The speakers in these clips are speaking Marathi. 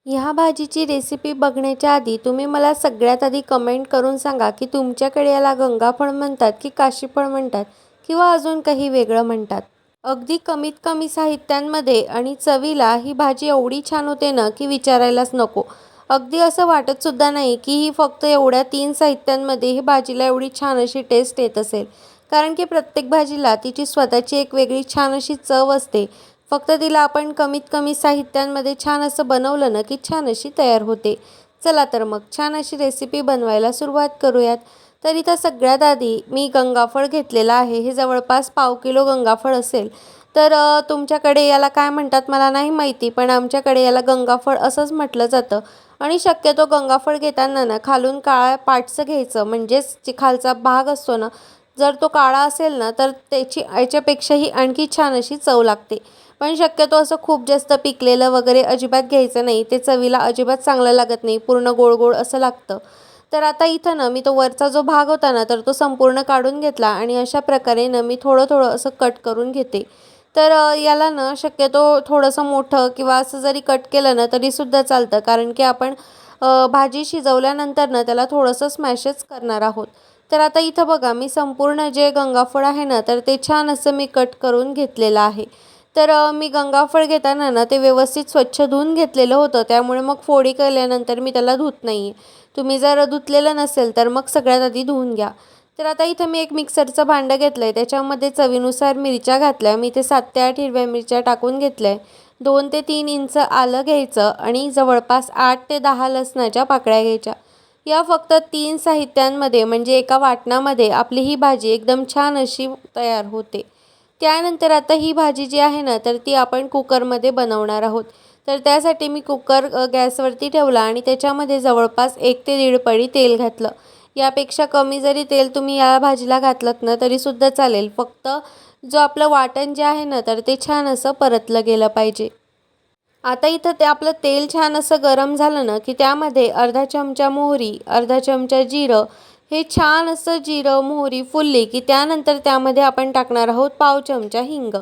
ह्या भाजीची रेसिपी बघण्याच्या आधी तुम्ही मला सगळ्यात आधी कमेंट करून सांगा की तुमच्याकडे याला गंगाफळ म्हणतात की काशीफळ म्हणतात किंवा अजून काही वेगळं म्हणतात. अगदी कमीत कमी साहित्यांमध्ये आणि चवीला ही भाजी एवढी छान होते ना की विचारायलाच नको. अगदी असं वाटत सुद्धा नाही की ही फक्त एवढ्या 3 साहित्यांमध्ये ही भाजीला एवढी छान अशी टेस्ट येत असेल. कारण की प्रत्येक भाजीला तिची स्वतःची एक वेगळी छान अशी चव असते. फक्त तिला आपण कमीत कमी साहित्यांमध्ये छान असं बनवलं ना की छान अशी तयार होते. चला तर मग छान अशी रेसिपी बनवायला सुरुवात करूयात. तर इथं सगळ्यात आधी मी गंगाफळ घेतलेलं आहे. हे जवळपास पाव किलो गंगाफळ असेल. तर तुमच्याकडे याला काय म्हणतात मला नाही माहिती, पण आमच्याकडे याला गंगाफळ असंच म्हटलं जातं. आणि शक्यतो गंगाफळ घेताना ना खालून काळ्या पाटचं घ्यायचं, म्हणजेच जे खालचा भाग असतो ना, जर तो काळा असेल ना तर त्याची याच्यापेक्षाही आणखी छान अशी चव लागते. पण शक्यतो असं खूप जास्त पिकलेलं वगैरे अजिबात घ्यायचं नाही. ते चवीला अजिबात चांगलं लागत नाही. पूर्ण गोड-गोड असं लागतं. तर आता इथं ना मी तो वरचा जो भाग होता ना, तर तो संपूर्ण काढून घेतला आणि अशा प्रकारे ना मी थोडं-थोडं असं कट करून घेते. तर याला ना शक्यतो थोडंसं मोठं किंवा असं जरी कट केलं ना तरीसुद्धा चालतं. कारण की आपण भाजी शिजवल्यानंतर ना त्याला थोडंसं स्मॅशच करणार आहोत. तर आता इथं बघा मी संपूर्ण जे गंगाफळ आहे ना, तर ते छान असं मी कट करून घेतलेलं आहे. तर मी गंगाफळ घेताना ना ते व्यवस्थित स्वच्छ धुवून घेतलेलं होतं. त्यामुळे मग फोडी केल्यानंतर मी त्याला धुत नाही आहे. तुम्ही जर धुतलेलं नसेल तर मग सगळ्यात आधी धुवून घ्या. तर आता इथं मी एक मिक्सरचं भांडं घेतलं आहे. त्याच्यामध्ये चवीनुसार मिरच्या घातल्या. मी इथे 7 ते 8 हिरव्या मिरच्या टाकून घेतल्या आहे. 2 ते 3 इंच आलं घ्यायचं आणि जवळपास 8 ते 10 लसणाच्या पाकळ्या घ्यायच्या. या फक्त 3 साहित्यांमध्ये म्हणजे एका वाटणामध्ये आपली ही भाजी एकदम छान अशी तयार होते. त्यानंतर आता ही भाजी जी आहे ना, तर ती आपण कुकरमध्ये बनवणार आहोत. तर त्यासाठी मी कुकर गॅसवरती ठेवला आणि त्याच्यामध्ये जवळपास 1 ते दीड पळी तेल घातलं. यापेक्षा कमी जरी तेल तुम्ही या भाजीला घातलंत ना, तरीसुद्धा चालेल. फक्त जो आपलं वाटण जे आहे ना, तर ते छान असं परतलं गेलं पाहिजे. आता इथं ते आपलं तेल छान असं गरम झालं ना, की त्यामध्ये अर्धा चमचा मोहरी, अर्धा चमचा जिरं, हे छान असं जिरं, मोहरी फुलली, की त्यानंतर त्यामध्ये आपण टाकणार आहोत पाव चमचा हिंग.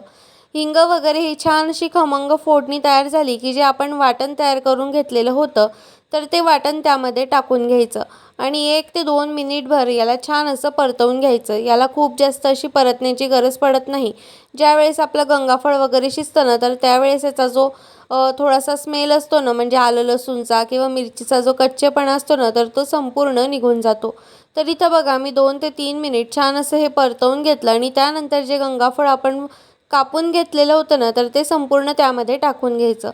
हिंग वगैरे ही छान अशी खमंग फोडणी तयार झाली, की जे आपण वाटण तयार करून घेतलेलं होतं, तर ते वाटण त्यामध्ये टाकून घ्यायचं आणि 1 ते 2 मिनिटभर याला छान असं परतवून घ्यायचं. याला खूप जास्त अशी परतण्याची गरज पडत नाही. ज्यावेळेस आपलं गंगाफळ वगैरे शिजतं ना, तर त्यावेळेस याचा जो थोडासा स्मेल असतो ना, म्हणजे आलं लसूणचा किंवा मिरचीचा जो कच्चेपणा असतो ना, तर तो संपूर्ण निघून जातो. तर इथं बघा मी 2 ते 3 मिनिट छान असं हे परतवून घेतलं आणि त्यानंतर जे गंगाफळ आपण कापून घेतलेलं होतं ना, तर ते संपूर्ण त्यामध्ये टाकून घ्यायचं.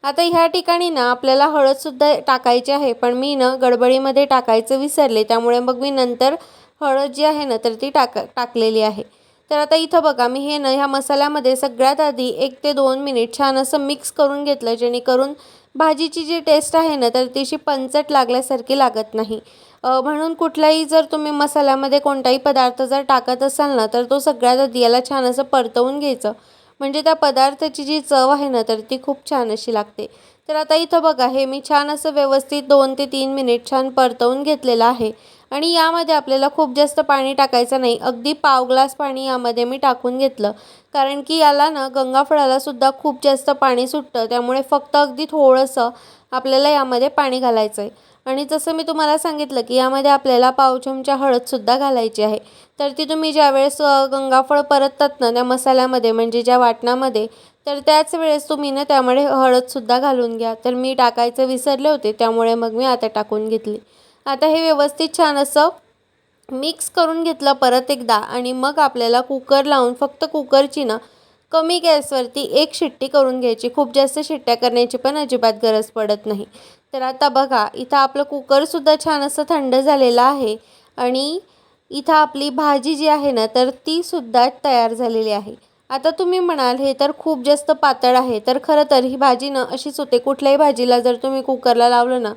आता ह्या ठिकाणी ना आपल्याला हळदसुद्धा टाकायची आहे, पण मी ना गडबडीमध्ये टाकायचं विसरले. त्यामुळे मग मी नंतर हळद जी आहे ना, तर ती टाकलेली आहे. तर आता इथं बघा मी हे ना ह्या मसाल्यामध्ये सगळ्यात आधी 1 ते 2 मिनिट छान असं मिक्स करून घेतलं, जेणेकरून भाजीची जी टेस्ट आहे ना, तर ती अशी पंचट लागल्यासारखी लागत नाही. म्हणून कुठलाही जर तुम्ही मसाल्यामध्ये कोणताही पदार्थ जर टाकत असाल ना, तर तो सगळ्यात आधी याला छान असं परतवून घ्यायचं. म्हणजे त्या पदार्थाची जी चव आहे ना, तर ती खूप छान अशी लागते. तर आता इथं बघा हे मी छान असं व्यवस्थित 2 ते 3 मिनिट छान परतवून घेतलेलं आहे आणि यामध्ये आपल्याला खूप जास्त पाणी टाकायचं नाही. अगदी पाव ग्लास पाणी यामध्ये मी टाकून घेतलं. कारण की याला ना गंगाफळाला सुद्धा खूप जास्त पाणी सुटतं. त्यामुळे फक्त अगदी थोडंसं आपल्याला यामध्ये पाणी घालायचं आहे. आणि जसं मी तुम्हाला सांगितलं, की यामध्ये आपल्याला पाव चमचा हळदसुद्धा घालायची आहे. तर ती तुम्ही ज्यावेळेस गंगाफळ परततात ना त्या मसाल्यामध्ये म्हणजे ज्या वाटणामध्ये, तर त्याच वेळेस तुम्ही ना त्यामध्ये हळदसुद्धा घालून घ्या. तर मी टाकायचं विसरले होते, त्यामुळे मग मी आता टाकून घेतली. आता हे व्यवस्थित छान असं मिक्स करून घेतलं परत एकदा आणि मग आपल्याला कुकर लावून फक्त कुकरची ना कमी गॅसवरती 1 शिट्टी करून घ्यायची. खूप जास्त शिट्ट्या करण्याची पण अजिबात गरज पडत नाही. तर आता बघा इथं आपलं कुकरसुद्धा छान असं थंड झालेलं आहे आणि इथं आपली भाजी जी आहे ना, तर तीसुद्धा तयार झालेली आहे. आता तुम्ही म्हणाल, हे तर खूप जास्त पातळ आहे. तर खरं तर ही भाजी ना अशीच होते. कुठल्याही भाजीला जर तुम्ही कुकरला लावलं ना,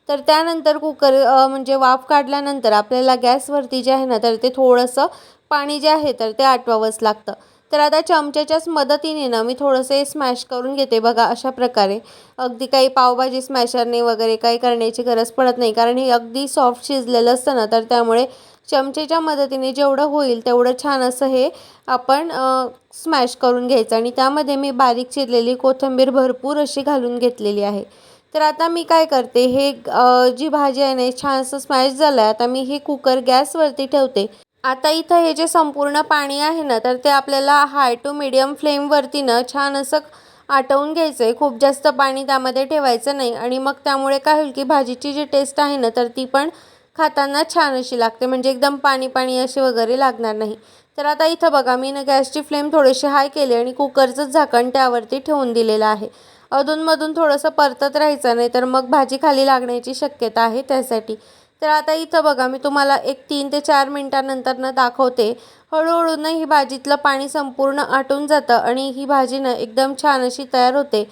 तर त्यानंतर म्हणजे वाफ काढल्यानंतर आपल्याला गॅसवरती जे आहे ना, तर ते थोडंसं पाणी जे आहे, तर ते आटवावंच लागतं. तर आता चमच्याच्याच मदतीने ना मी थोडंसं हे स्मॅश करून घेते बघा अशा प्रकारे. अगदी काही पावभाजी स्मॅशरने वगैरे काही करण्याची गरज पडत नाही. कारण हे अगदी सॉफ्ट शिजलेलं असतं ना, तर त्यामुळे चमचेच्या मदतीने जेवढं होईल तेवढं छान असं हे आपण स्मॅश करून घ्यायचं आणि त्यामध्ये मी बारीक चिरलेली कोथिंबीर भरपूर अशी घालून घेतलेली आहे. तर आता मी काय करते, हे जी भाजी आहे ना छान असं स्मॅश झालं आहे. आता मी हे कुकर गॅसवरती ठेवते. आता इथं हे जे संपूर्ण पाणी आहे ना, तर ते आपल्याला हाय टू मीडियम फ्लेमवरती ना छान असं आटवून घ्यायचं आहे. खूप जास्त पाणी त्यामध्ये ठेवायचं नाही आणि मग त्यामुळे काय होईल, की भाजीची जी टेस्ट आहे ना, तर ती पण खाताना छान अशी लागते. म्हणजे एकदम पाणी-पाणी अशी वगैरे लागणार नाही. तर आता इथं बघा मी ना गॅसची फ्लेम थोडीशी हाय केली आणि कुकरचं झाकण त्यावरती ठेवून दिलेलं आहे. अधूनमधून थोडंसं परतत राहायचं, नाही तर मग भाजी खाली लागण्याची शक्यता आहे त्यासाठी. तर आता इथं बघा मी तुम्हाला एक 3 ते 4 मिनिटानंतर दाखवते. हळू ना ही भाजीतलं पाणी संपूर्ण आटून जातं आणि ही भाजी ना एकदम छान अशी तयार होते.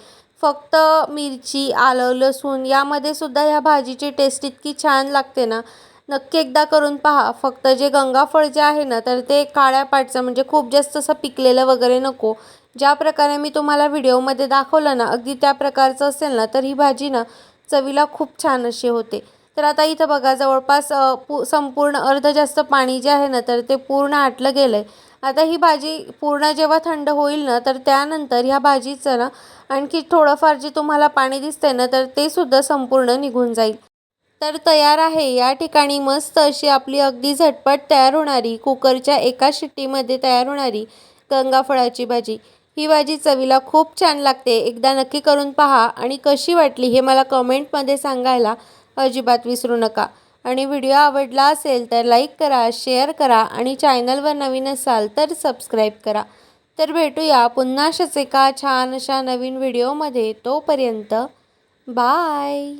फक्त मिरची, आलं, लसूण यामध्ये सुद्धा ह्या भाजीची टेस्ट इतकी छान लागते ना, नक्की एकदा करून पहा. फक्त जे गंगाफळ जे आहे ना, तर ते काळ्या पाटचं म्हणजे खूप जास्त असं पिकलेलं वगैरे नको. ज्या प्रकारे मी तुम्हाला व्हिडिओमध्ये दाखवलं ना, अगदी त्या प्रकारचं असेल ना, तर ही भाजी ना चवीला खूप छान अशी होते. तर आता इथं बघा जवळपास संपूर्ण अर्धं जास्त पाणी जे आहे ना, तर ते पूर्ण आटलं गेलं आहे. आता ही भाजी पूर्ण जेव्हा थंड होईल ना, तर त्यानंतर ह्या भाजीचं ना आणखी थोडंफार जे तुम्हाला पाणी दिसतंय ना, तर ते सुद्धा संपूर्ण निघून जाईल. तर तयार आहे. या ठिकाणी मस्त अशी आपली अगदी झटपट तयार होणारी, कुकरच्या एका शिट्टीमध्ये तयार होणारी गंगाफळाची भाजी. ही भाजी चवीला खूप छान लागते. एकदा नक्की करून पहा आणि कशी वाटली हे मला कमेंटमध्ये सांगायला अजिबात विसरू नका. आणि व्हिडिओ आवडला असेल तर लाईक करा, शेअर करा आणि चॅनलवर नवीन असाल तर सबस्क्राईब करा. तर भेटूया पुन्हा अशाच एका छान अशा नवीन व्हिडिओमध्ये. तोपर्यंत बाय.